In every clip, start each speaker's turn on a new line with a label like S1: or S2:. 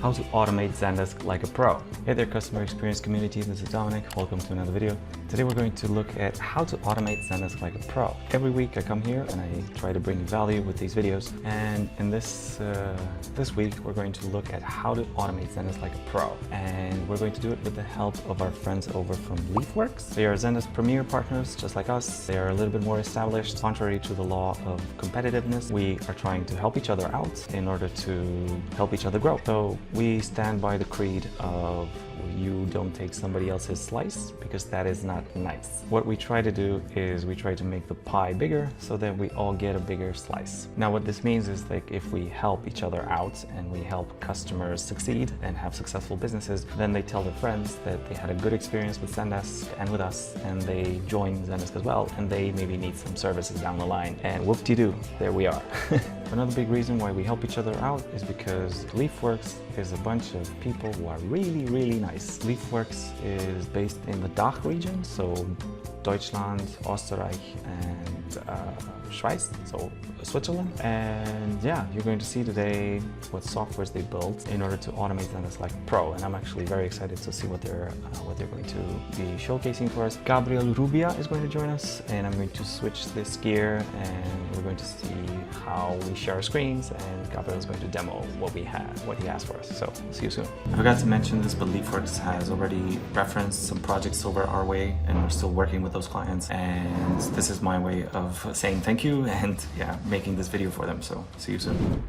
S1: how to automate Zendesk like a pro. Hey there, customer experience community, this is Dominic. Welcome to another video. Today we're going to look at how to automate Zendesk like a pro. Every week I come here and I try to bring value with these videos, and in this week we're going to look at how to automate Zendesk like a pro, and we're going to do it with the help of our friends over from LeafWorks. They are Zendesk premier partners just like us. They are a little bit more established. Contrary to the law of competitiveness, we are trying to help each other out in order to help each other grow. So we stand by the creed of you don't take somebody else's slice, because that is not nice. What we try to do is we try to make the pie bigger so that we all get a bigger slice. Now what this means is, like, if we help each other out and we help customers succeed and have successful businesses, then they tell their friends that they had a good experience with Zendesk and with us, and they join Zendesk as well, and they maybe need some services down the line, and whoop-de-doo, there we are. Another big reason why we help each other out is because LeafWorks is a bunch of people who are really, really nice. LeafWorks is based in the DACH region, so Deutschland, Österreich, and Schweiz, so Switzerland. And yeah, you're going to see today what softwares they built in order to automate Zendesk like pro. And I'm actually very excited to see what they're going to be showcasing for us. Gabriel Rubia is going to join us, and I'm going to switch this gear, and we're going to see how we share our screens, and Gabriel is going to demo what we have, what he has for us. So see you soon. I forgot to mention this, but LeafWorks has already referenced some projects over our way, and we're still working with those clients, and this is my way of saying thank you and yeah, making this video for them. So see you soon.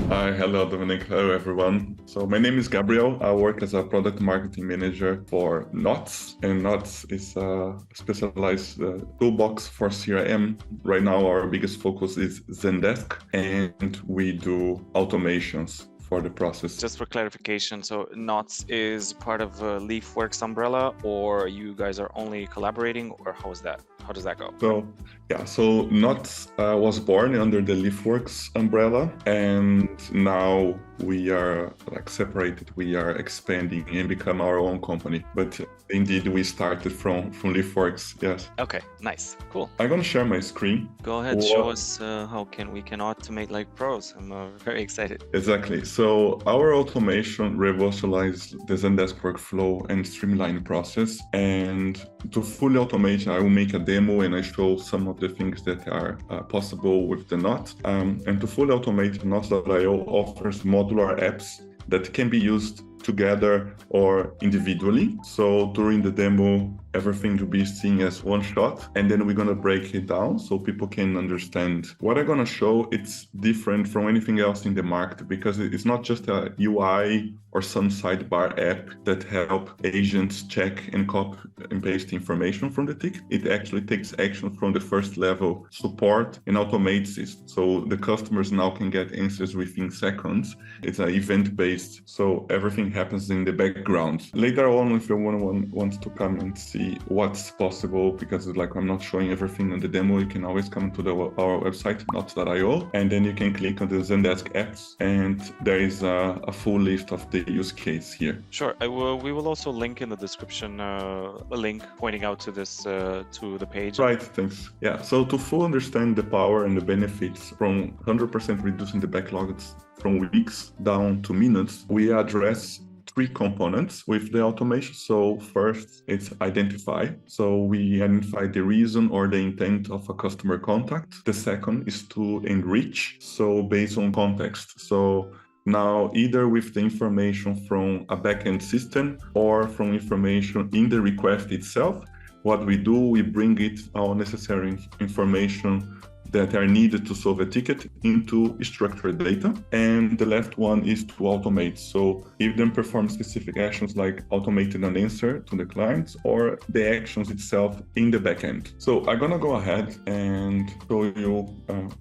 S2: Hi, hello Dominic, hello everyone. So my name is Gabriel. I work as a product marketing manager for Knots, and Knots is a specialized toolbox for CRM. Right now our biggest focus is Zendesk, and we do automations for the process.
S3: Just for clarification, so Knots is part of LeafWorks umbrella, or you guys are only collaborating, or how is that? How does that go?
S2: So yeah, so Knots was born under the LeafWorks umbrella, and now we are like separated. We are expanding and become our own company. But indeed, we started from LeafWorks. Yes.
S3: Okay, nice, cool.
S2: I'm gonna share my screen.
S3: Go ahead, show us how we can automate like pros. I'm very excited.
S2: Exactly. So our automation revolutionized the Zendesk workflow and streamline process. And to fully automate, I will make a demo and I show some of the things that are possible with the Knot. And to fully automate, Knots.io offers modular apps that can be used together or individually. So during the demo, everything will be seen as one shot, and then we're going to break it down so people can understand. What I'm going to show, it's different from anything else in the market, because it's not just a UI or some sidebar app that help agents check and copy and paste information from the ticket. It actually takes action from the first level support and automates it. So the customers now can get answers within seconds. It's an event-based, so everything happens in the background. Later on, if anyone wants to come and see what's possible, because like I'm not showing everything on the demo, you can always come to our website, knots.io, and then you can click on the Zendesk apps, and there is a full list of the use case here.
S3: Sure, we will also link in the description a link pointing out to this to the page.
S2: Right, thanks. Yeah, so to fully understand the power and the benefits from 100% reducing the backlogs from weeks down to minutes, we address three components with the automation. So first, it's identify. So we identify the reason or the intent of a customer contact. The second is to enrich, so based on context. So now, either with the information from a backend system or from information in the request itself, what we do, we bring it all necessary information that are needed to solve a ticket into structured data. And the last one is to automate. So if them perform specific actions like automating an answer to the clients or the actions itself in the backend. So I'm gonna go ahead and show you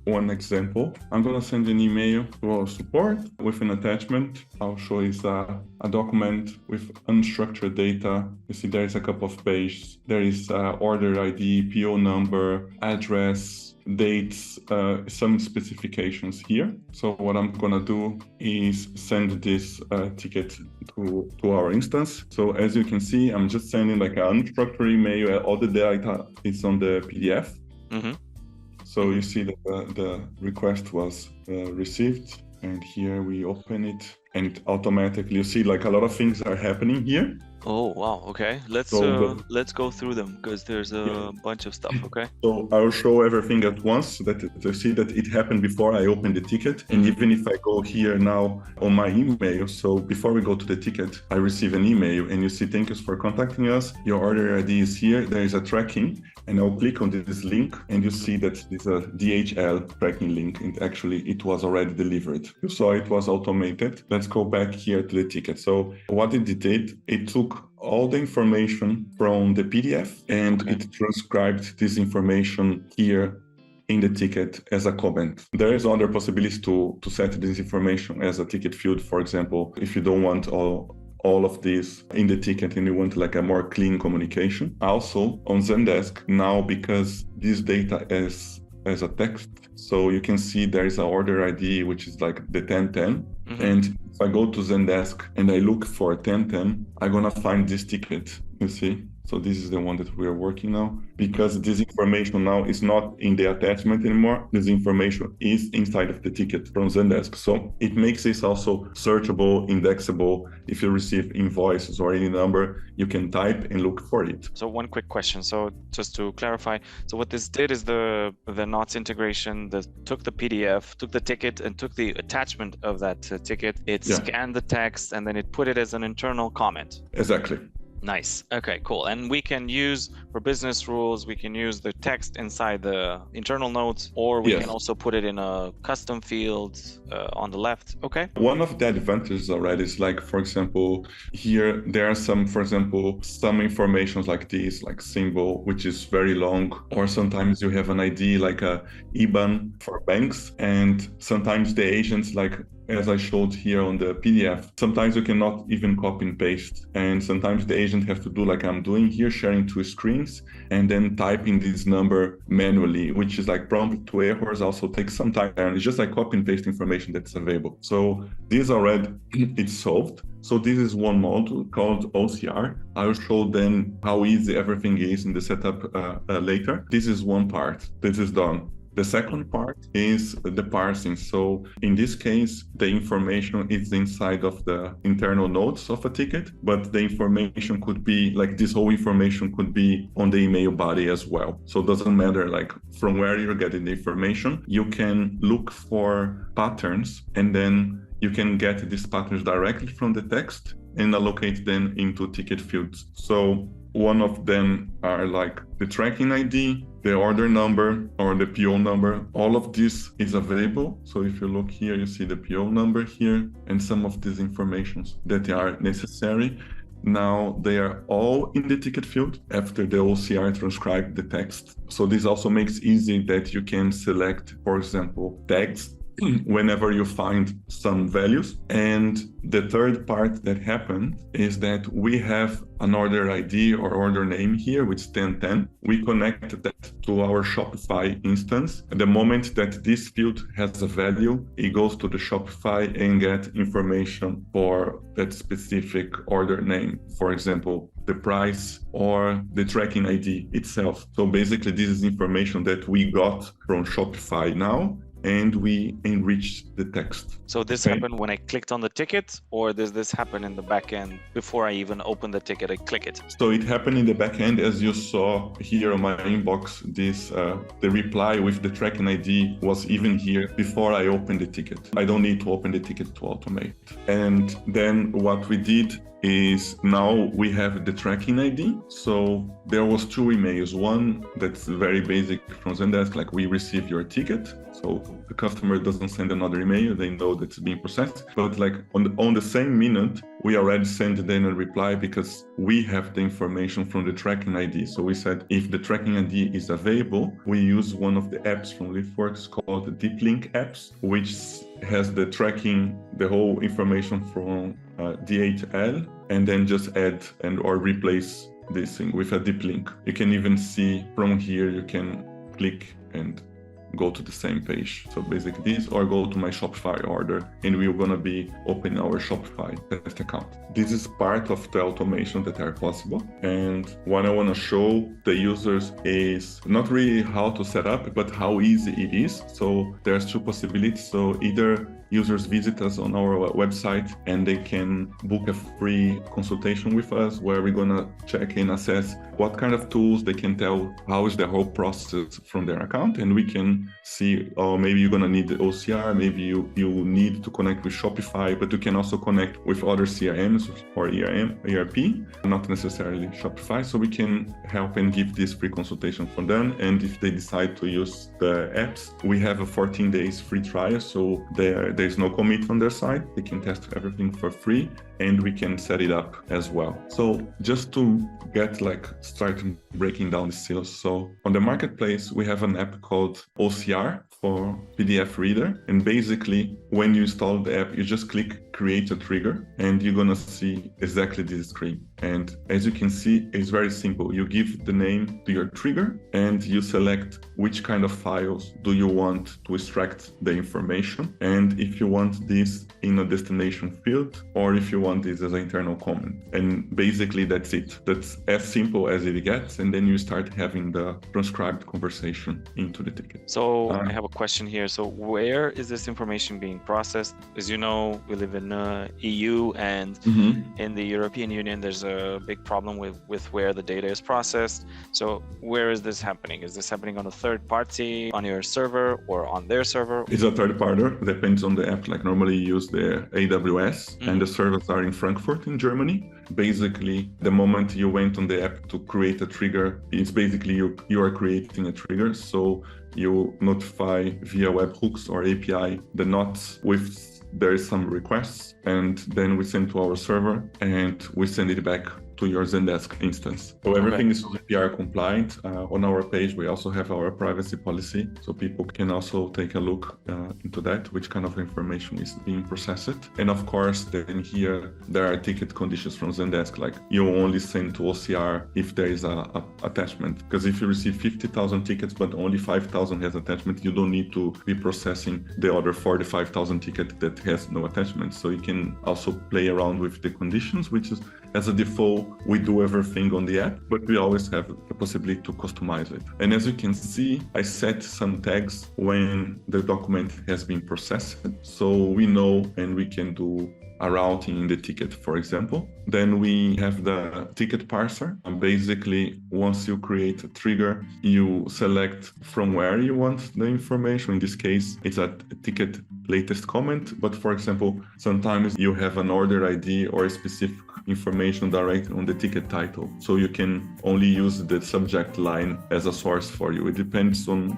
S2: one example. I'm gonna send an email to our support with an attachment. I'll show you a document with unstructured data. You see there is a couple of pages. There is order ID, PO number, address, dates, some specifications here. So what I'm gonna do is send this ticket to our instance. So as you can see, I'm just sending like an unstructured email. All the data is on the PDF.
S3: Mm-hmm.
S2: So you see that the request was received. And here we open it and automatically you see like a lot of things are happening here.
S3: Oh wow, okay. Let's go through them because there's a bunch of stuff, okay?
S2: So I'll show everything at once so that you see that it happened before I open the ticket. And even if I go here now on my email, so before we go to the ticket, I receive an email and you see, thank you for contacting us. Your order ID is here. There is a tracking and I'll click on this link and you see that this is a DHL tracking link. And actually it was already delivered. You saw it was automated. Let's go back here to the ticket. So what it did, it took all the information from the PDF and it transcribed this information here in the ticket as a comment. There is other possibilities to set this information as a ticket field. For example, if you don't want all of this in the ticket and you want like a more clean communication. Also on Zendesk now, because this data is as a text, so you can see there is an order ID, which is like the 1010. And if I go to Zendesk and I look for 1010, I'm gonna find this ticket, you see? So this is the one that we are working now, because this information now is not in the attachment anymore. This information is inside of the ticket from Zendesk. So it makes this also searchable, indexable. If you receive invoices or any number, you can type and look for it.
S3: So one quick question. So just to clarify, so what this did is the Knots integration that took the PDF, took the ticket and took the attachment of that ticket. It scanned the text and then it put it as an internal comment.
S2: Exactly.
S3: Nice. Okay, cool. And we can use, for business rules, we can use the text inside the internal notes, or we can also put it in a custom field on the left. Okay.
S2: One of the advantages already is like, for example, here there are some, for example, some informations like this, like symbol, which is very long, or sometimes you have an ID like a IBAN for banks, and sometimes the agents like, as I showed here on the PDF, sometimes you cannot even copy and paste. And sometimes the agent has to do like I'm doing here, sharing two screens, and then typing this number manually, which is like prompt to errors, also takes some time. And it's just like copy and paste information that's available. So this already, it's solved. So this is one module called OCR. I'll show then how easy everything is in the setup later. This is one part. This is done. The second part is the parsing. So in this case, the information is inside of the internal notes of a ticket, but the information could be like this whole information could be on the email body as well. So it doesn't matter like from where you're getting the information, you can look for patterns and then you can get these patterns directly from the text and allocate them into ticket fields. So one of them are like the tracking ID, the order number or the PO number. All of this is available. So if you look here, you see the PO number here and some of these informations that are necessary. Now they are all in the ticket field after the OCR transcribed the text. So this also makes easy that you can select, for example, tags whenever you find some values. And the third part that happened is that we have an order ID or order name here, which is 1010. We connect that to our Shopify instance. At the moment that this field has a value, it goes to the Shopify and get information for that specific order name. For example, the price or the tracking ID itself. So basically this is information that we got from Shopify now, and we enriched the text.
S3: So this happened when I clicked on the ticket, or does this happen in the back end before I even open the ticket, I click it?
S2: So it happened in the back end, as you saw here on my inbox. This the reply with the tracking ID was even here before I opened the ticket. I don't need to open the ticket to automate. And then what we did is now we have the tracking ID. So there was two emails. One that's very basic from Zendesk, like we received your ticket. So the customer doesn't send another email, they know that it's being processed. But like on the same minute, we already sent then a reply because we have the information from the tracking ID. So we said if the tracking ID is available, we use one of the apps from LeafWorks called the Deep Link apps, which has the tracking, the whole information from DHL, and then just add and or replace this thing with a deep link. You can even see from here, you can click and go to the same page. So basically this, or go to my Shopify order, and we're gonna be opening our Shopify test account. This is part of the automation that are possible. And what I wanna show the users is not really how to set up, but how easy it is. So there's two possibilities. So either users visit us on our website and they can book a free consultation with us where we're going to check and assess what kind of tools they can tell how is the whole process from their account. And we can see, oh, maybe you're going to need the OCR, maybe you need to connect with Shopify, but you can also connect with other CRMs or ERP, not necessarily Shopify. So we can help and give this free consultation for them. And if they decide to use the apps, we have a 14 days free trial. So there's no commit on their side. They can test everything for free and we can set it up as well. So just to get start breaking down the silos. So on the marketplace, we have an app called OCR for PDF reader. And basically when you install the app, you just click create a trigger and you're going to see exactly this screen. And as you can see, it's very simple. You give the name to your trigger and you select which kind of files do you want to extract the information. And if you want this in a destination field, or if you want this as an internal comment. And basically that's it. That's as simple as it gets. And then you start having the transcribed conversation into the ticket.
S3: So I have a question here. So where is this information being processed? As you know, we live in EU and in the European Union, there's a big problem with where the data is processed. So where is this happening? Is this happening on a third party, on your server or on their server?
S2: It's a third party, depends on the app. Like normally you use the AWS and the servers are in Frankfurt in Germany. Basically, the moment you went on the app to create a trigger, it's basically you are creating a trigger. So you notify via webhooks or API the nodes with there is some requests, and then we send to our server and we send it back to your Zendesk instance. So everything is GDPR compliant. On our page, we also have our privacy policy. So people can also take a look into that, which kind of information is being processed. And of course, then here, there are ticket conditions from Zendesk, like you only send to OCR if there is a attachment. Because if you receive 50,000 tickets, but only 5,000 has attachment, you don't need to be processing the other 45,000 tickets that has no attachment. So you can also play around with the conditions, which is, as a default, we do everything on the app, but we always have the possibility to customize it. And as you can see, I set some tags when the document has been processed. So we know and we can do a routing in the ticket, for example. Then we have the ticket parser. And basically, once you create a trigger, you select from where you want the information. In this case, it's a ticket latest comment. But for example, sometimes you have an order ID or a specific information directly on the ticket title. So you can only use the subject line as a source for you. It depends on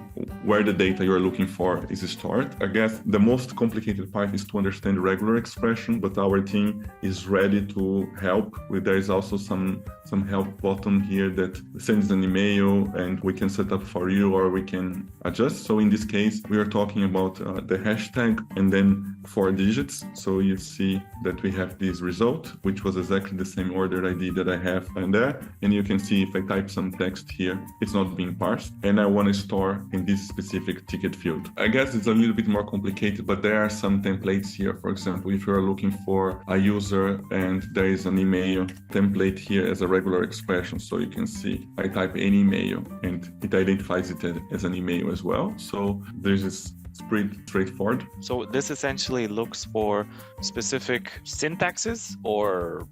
S2: where the data you're looking for is stored. I guess the most complicated part is to understand regular expression, but our team is ready to help. There is also some help button here that sends an email and we can set up for you or we can adjust. So in this case, we are talking about the hashtag and then 4 digits. So you see that we have this result, which was exactly the same order ID that I have in there. And you can see if I type some text here, it's not being parsed. And I want to store in this specific ticket field. I guess it's a little bit more complicated, but there are some templates here. For example, if you're looking for a user and there is an email template here as a regular expression. So you can see I type any email and it identifies it as an email as well. So this is pretty straightforward.
S3: So this essentially looks for specific syntaxes or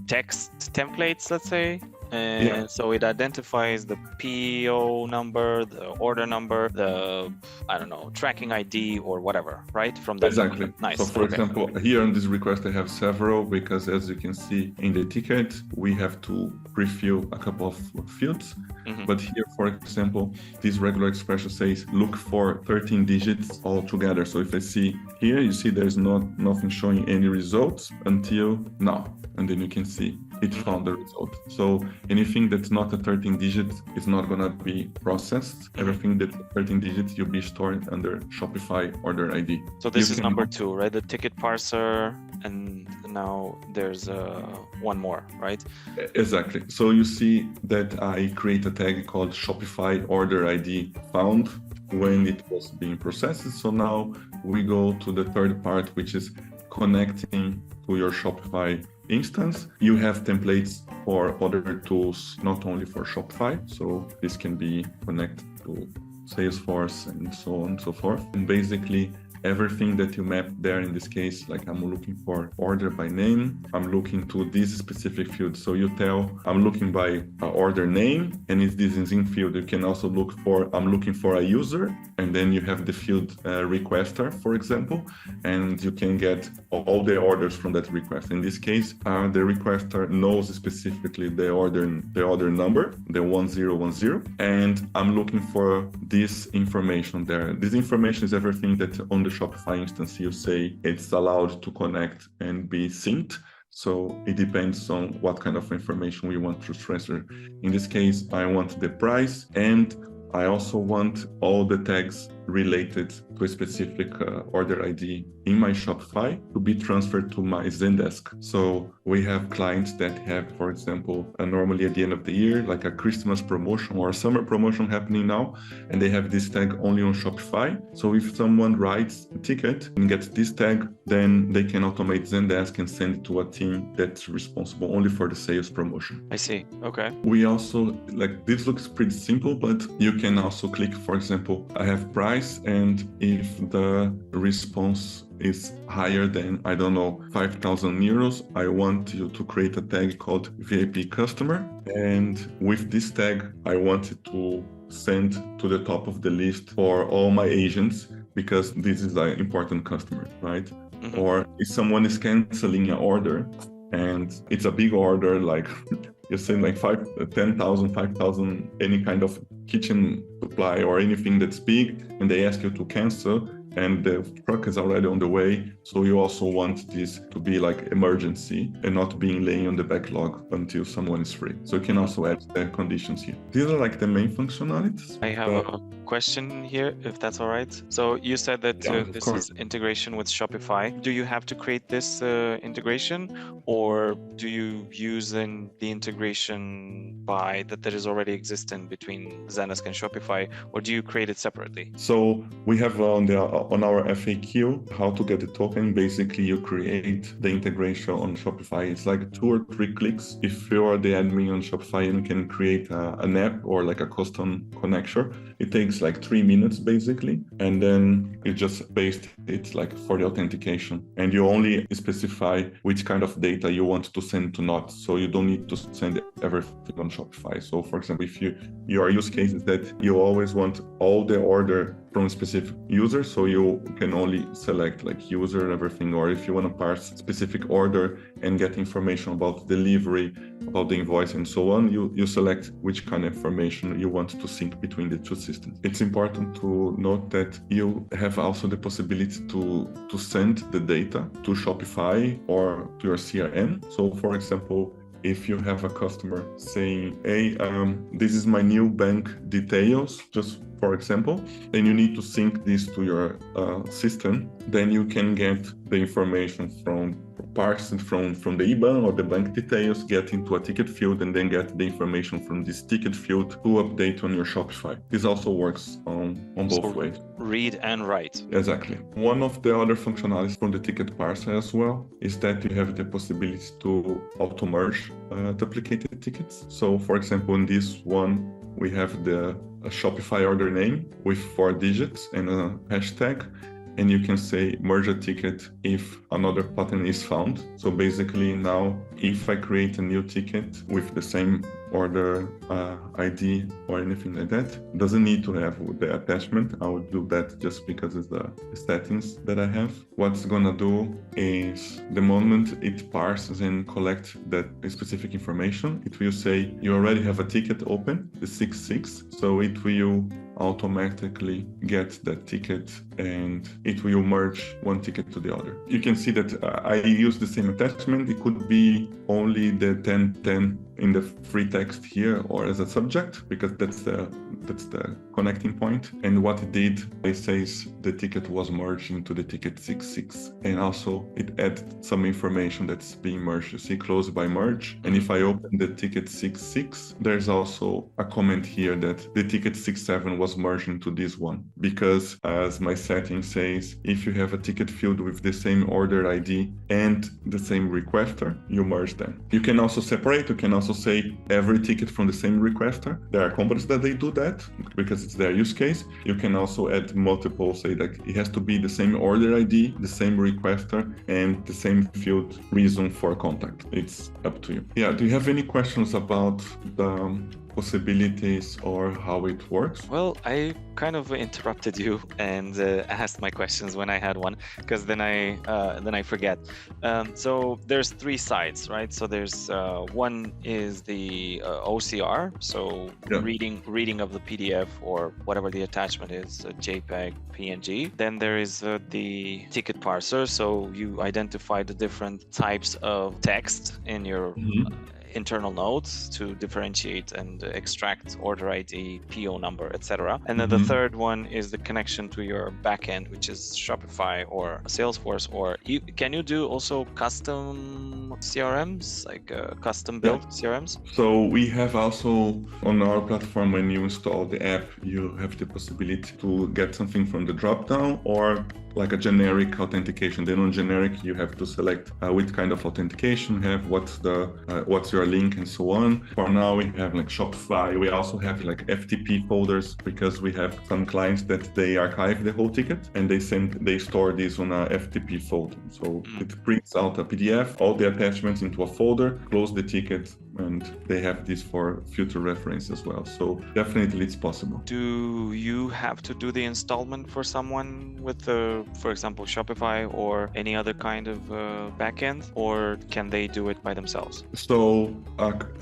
S3: text templates, let's say. And so it identifies the PO number, the order number, the, tracking ID or whatever, right? From that.
S2: Exactly.
S3: Nice.
S2: So for example, here on this request, I have several because as you can see in the ticket, we have to pre-fill a couple of fields. But here, for example, this regular expression says, look for 13 digits all together. So if I see here, you see there's nothing showing any results until now. And then you can see it found the result. So anything that's not a 13 digits is not going to be processed. Everything that's 13 digits, you'll be stored under Shopify order ID.
S3: So this is number 2, right? The ticket parser. And now there's one more, right?
S2: Exactly. So you see that I create a tag called Shopify order ID found when it was being processed. So now we go to the third part, which is connecting to your Shopify instance. You have templates for other tools, not only for Shopify. So this can be connected to Salesforce and so on and so forth. And basically, everything that you map there. In this case, like I'm looking for order by name, I'm looking to this specific field. So you tell I'm looking by order name, and it's this in field. You can also look for, I'm looking for a user, and then you have the field requester, for example, and you can get all the orders from that request. In this case, the requester knows specifically the order number, the 1010, and I'm looking for this information there. This information is everything that on the Shopify instance you say it's allowed to connect and be synced. So it depends on what kind of information we want to transfer. In this case, I want the price, and I also want all the tags related to a specific order ID in my Shopify to be transferred to my Zendesk. So we have clients that have, for example, normally at the end of the year, like a Christmas promotion or a summer promotion happening now, and they have this tag only on Shopify. So if someone writes a ticket and gets this tag, then they can automate Zendesk and send it to a team that's responsible only for the sales promotion.
S3: I see. Okay.
S2: We also, like, this looks pretty simple, but you can also click, for example, I have price, and if the response is higher than, I don't know, 5,000 euros, I want you to create a tag called VIP customer. And with this tag, I want it to send to the top of the list for all my agents, because this is an important customer, right? Mm-hmm. Or if someone is canceling an order and it's a big order, like you say like 10,000, 5,000, any kind of kitchen supply or anything that's big, and they ask you to cancel, and the truck is already on the way. So you also want this to be like emergency and not being laying on the backlog until someone is free. So you can also add the conditions here. These are like the main functionalities.
S3: I have a question here, if that's all right. So you said that this is integration with Shopify. Do you have to create this integration, or do you use the integration that is already existing between Zendesk and Shopify, or do you create it separately?
S2: So we have on our FAQ how to get the token. Basically, you create the integration on Shopify. It's like 2 or 3 clicks. If you are the admin on Shopify, you can create an app or like a custom connection. It takes like 3 minutes basically, and then you just paste it like for the authentication, and you only specify which kind of data you want to send to not. So you don't need to send everything on Shopify. So for example, if your use case is that you always want all the order from a specific user, so you can only select like user and everything. Or if you want to parse specific order and get information about delivery, about the invoice and so on, you select which kind of information you want to sync between the 2 systems. It's important to note that you have also the possibility to send the data to Shopify or to your CRM. So for example, if you have a customer saying, hey, this is my new bank details, just for example, and you need to sync this to your system, then you can get the information parsed from the IBAN or the bank details, get into a ticket field, and then get the information from this ticket field to update on your Shopify. This also works on both ways.
S3: Read and write.
S2: Exactly. One of the other functionalities from the ticket parser as well is that you have the possibility to auto-merge duplicated tickets. So for example, in this one, we have a Shopify order name with 4 digits and a hashtag, and you can say merge a ticket if another pattern is found. So basically now, if I create a new ticket with the same order ID or anything like that, doesn't need to have the attachment. I would do that just because it's the settings that I have. What's gonna do is the moment it parses and collects that specific information, it will say you already have a ticket open, the 66, so it will automatically get that ticket and it will merge one ticket to the other. You can see that I use the same attachment. It could be only the 1010 in the free text here or as a subject, because that's the connecting point. And what it did, it says the ticket was merged into the ticket 66, and also it added some information that's being merged. You see close by merge, and if I open the ticket 66, there's also a comment here that the ticket 67 was merged into this one, because as my setting says, if you have a ticket field with the same order ID and the same requester, you merge them. You can also separate. You can also say every ticket from the same requester. There are companies that they do that. that because it's their use case. You can also add multiple, say that it has to be the same order ID, the same requester, and the same field reason for contact. It's up to you. Yeah, do you have any questions about the possibilities or how it works?
S3: Well, I kind of interrupted you and asked my questions when I had one, because then I forget. So there's three sides, right? So there's one is the OCR, so reading of the PDF or whatever the attachment is, JPEG, PNG. Then there is the ticket parser, so you identify the different types of text in your internal nodes to differentiate and extract order ID, PO number, etc. And then the third one is the connection to your backend, which is Shopify or Salesforce. Or can you do also custom CRMs, like custom built CRMs?
S2: So we have also on our platform, when you install the app, you have the possibility to get something from the dropdown or like a generic authentication. Then on generic, you have to select which kind of authentication you have, what's your link, and so on. For now, we have like Shopify. We also have like FTP folders because we have some clients that they archive the whole ticket and they store this on a FTP folder. So it prints out a PDF, all the attachments into a folder, close the ticket, and they have this for future reference as well. So definitely it's possible.
S3: Do you have to do the installment for someone with, for example, Shopify or any other kind of backend, or can they do it by themselves?
S2: So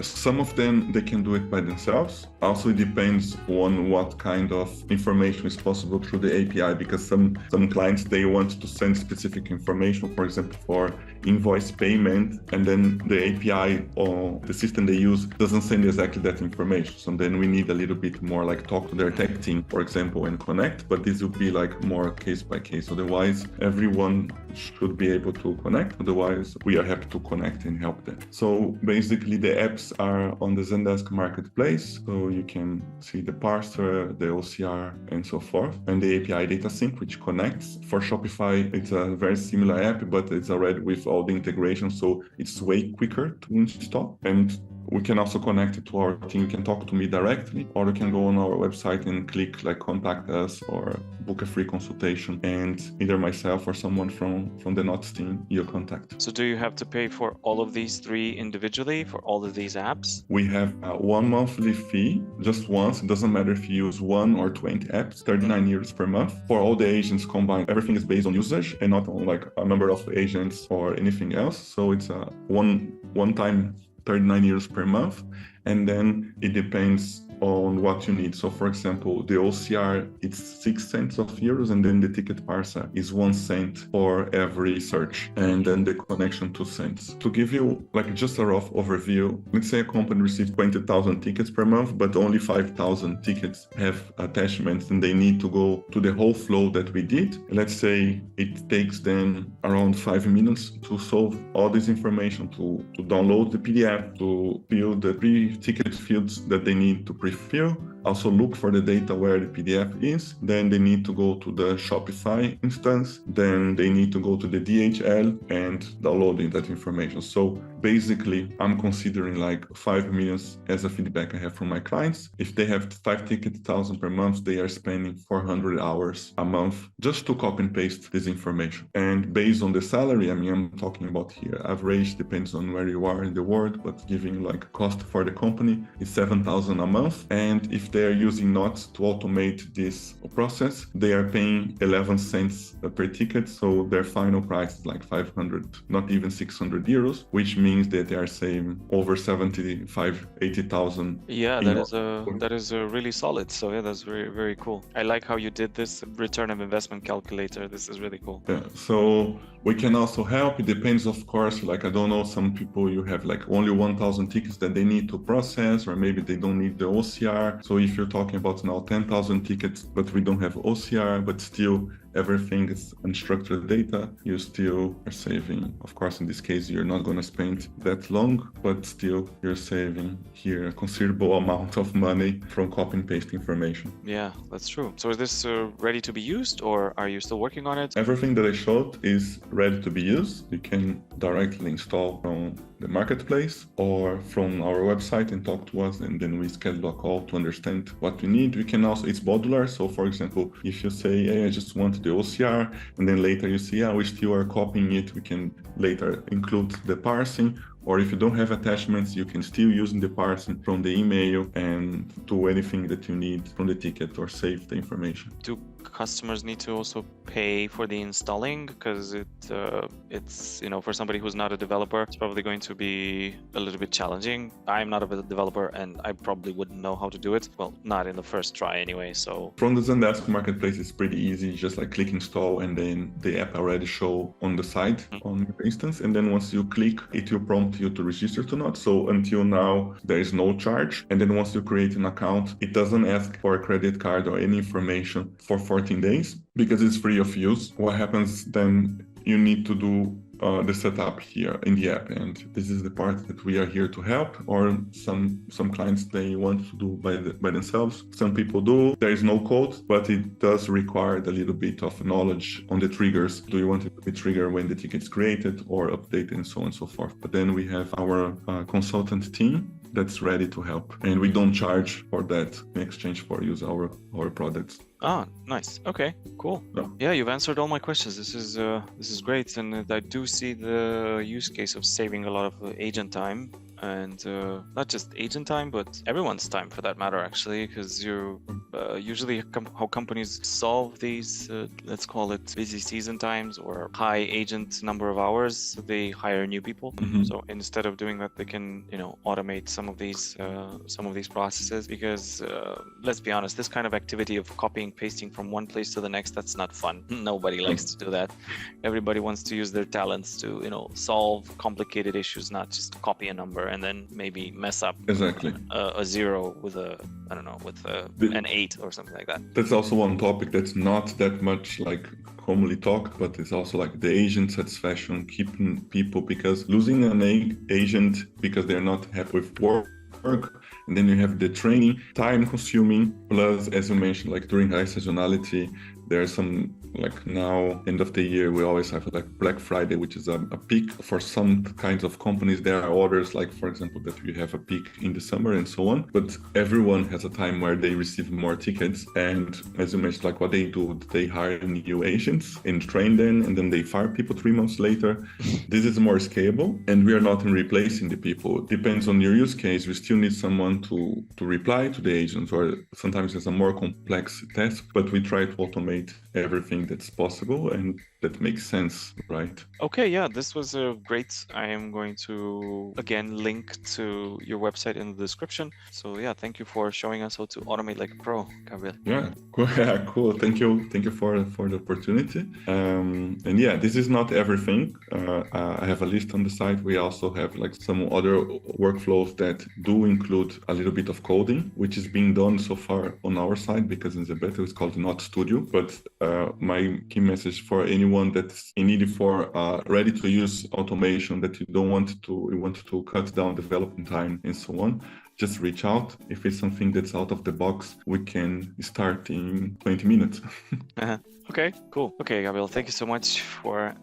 S2: some of them, they can do it by themselves. Also, it depends on what kind of information is possible through the API, because some clients, they want to send specific information, for example, for invoice payment, and then the API or the system they use doesn't send exactly that information. So then we need a little bit more like talk to their tech team, for example, and connect, but this would be like more case by case. Otherwise, everyone should be able to connect. Otherwise, we are happy to connect and help them. So basically the apps are on the Zendesk marketplace. So you can see the parser, the OCR, and so forth, and the API data sync, which connects. For Shopify, it's a very similar app, but it's already with all the integration. So it's way quicker to install. And we can also connect it to our team. You can talk to me directly, or you can go on our website and click like contact us or book a free consultation, and either myself or someone from the Knots team you'll contact.
S3: So do you have to pay for all of these three individually for all of these apps?
S2: We have one monthly fee, just once. It doesn't matter if you use 1 or 20 apps, 39 euros per month. For all the agents combined, everything is based on usage and not on like a number of agents or anything else. So it's a one-time 39 euros per month, and then it depends on what you need. So for example, the OCR, it's 6 cents of euros, and then the ticket parser is 1 cent for every search, and then the connection 2 cents. To give you like just a rough overview, let's say a company receives 20,000 tickets per month, but only 5,000 tickets have attachments, and they need to go to the whole flow that we did. Let's say it takes them around 5 minutes to solve all this information, to download the PDF, to fill the pre-ticket fields that they need to pre-fill, also look for the data where the PDF is. Then they need to go to the Shopify instance. Then they need to go to the DHL and downloading that information. So basically, I'm considering like 5 minutes as a feedback I have from my clients. If they have 5 tickets, 1,000 per month, they are spending 400 hours a month just to copy and paste this information. And based on the salary, I mean, I'm talking about here, average depends on where you are in the world, but giving like cost for the company is 7,000 a month. And if they are using Knots to automate this process, they are paying 11 cents per ticket. So their final price is like 500, not even 600 euros, which means that they are saving over 80,000.
S3: Yeah, that is really solid. So yeah, that's very, very cool. I like how you did this return of investment calculator. This is really cool.
S2: Yeah, so we can also help. It depends, of course, like, I don't know, some people you have like only 1,000 tickets that they need to process, or maybe they don't need the OCR. So if you're talking about now 10,000 tickets, but we don't have OCR, but still everything is unstructured data, you still are saving. Of course, in this case, you're not going to spend that long, but still you're saving here a considerable amount of money from copy and paste information.
S3: Yeah, that's true. So is this ready to be used, or are you still working on it?
S2: Everything that I showed is ready to be used. You can directly install from the marketplace or from our website and talk to us, and then we schedule a call to understand what we need. We can also, it's modular. So for example, if you say, hey, I just want the OCR, and then later you see, we still are copying it, we can later include the parsing. Or if you don't have attachments, you can still use the parsing from the email and do anything that you need from the ticket or save the information.
S3: Do customers need to also pay for the installing? Because it's, you know, for somebody who's not a developer, it's probably going to be a little bit challenging. I'm not a developer and I probably wouldn't know how to do it. Well, not in the first try anyway, so.
S2: From the Zendesk marketplace, it's pretty easy. Just like click install and then the app already show on the side on your instance. And then once you click, it will prompt you to register to not. So until now, there is no charge. And then once you create an account, it doesn't ask for a credit card or any information for 14 days because it's free of use. What happens then, you need to do the setup here in the app, and this is the part that we are here to help. Or some clients, they want to do by themselves. Some people do. There is no code, but it does require a little bit of knowledge on the triggers. Do you want it to be triggered when the ticket is created or updated and so on and so forth? But then we have our consultant team that's ready to help, and we don't charge for that in exchange for use our products.
S3: Ah, nice. Okay, cool. Yeah, you've answered all my questions. This is great, and I do see the use case of saving a lot of agent time, and not just agent time, but everyone's time for that matter, actually, because you usually how companies solve these, let's call it busy season times or high agent number of hours, they hire new people.
S2: Mm-hmm.
S3: So instead of doing that, they can, you know, automate some of these processes, because let's be honest, this kind of activity of copying, pasting from one place to the next, that's not fun. Nobody likes to do that. Everybody wants to use their talents to, you know, solve complicated issues, not just copy a number and then maybe mess up
S2: exactly
S3: a zero with an 8 or something like that.
S2: That's also one topic that's not that much like commonly talked, but it's also like the agent satisfaction, keeping people, because losing an agent because they're not happy with work, and then you have the training, time consuming, plus as you mentioned, like during high seasonality, there's some, like now end of the year, we always have like Black Friday, which is a peak for some kinds of companies. There are others, like for example, that we have a peak in the summer and so on, but everyone has a time where they receive more tickets. And as you mentioned, like what they do, they hire new agents and train them, and then they fire people 3 months later. This is more scalable, and we are not in replacing the people. It depends on your use case. We still need someone to reply to the agents, or sometimes it's a more complex task, but we try to automate everything that's possible and that makes sense, right?
S3: Okay, yeah, this was great. I am going to again link to your website in the description. So yeah, thank you for showing us how to automate like a pro, Gabriel.
S2: Yeah, cool. Yeah, cool. Thank you for the opportunity. And yeah, this is not everything. I have a list on the site. We also have like some other workflows that do include a little bit of coding, which is being done so far on our side, because in the beta it's called Not Studio. But my key message for anyone that's in need for ready to use automation, that you want to cut down development time and so on, just reach out. If it's something that's out of the box, we can start in 20 minutes.
S3: Okay, cool. Okay, Gabriel, thank you so much for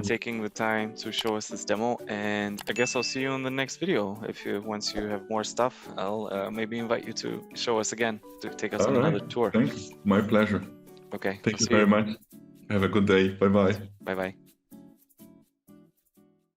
S3: taking the time to show us this demo. And I guess I'll see you in the next video. Once you have more stuff, I'll maybe invite you to show us again, to take us on another tour.
S2: Thanks. My pleasure.
S3: Okay.
S2: Thank you very much. Have a good day. Bye-bye.
S3: Bye-bye.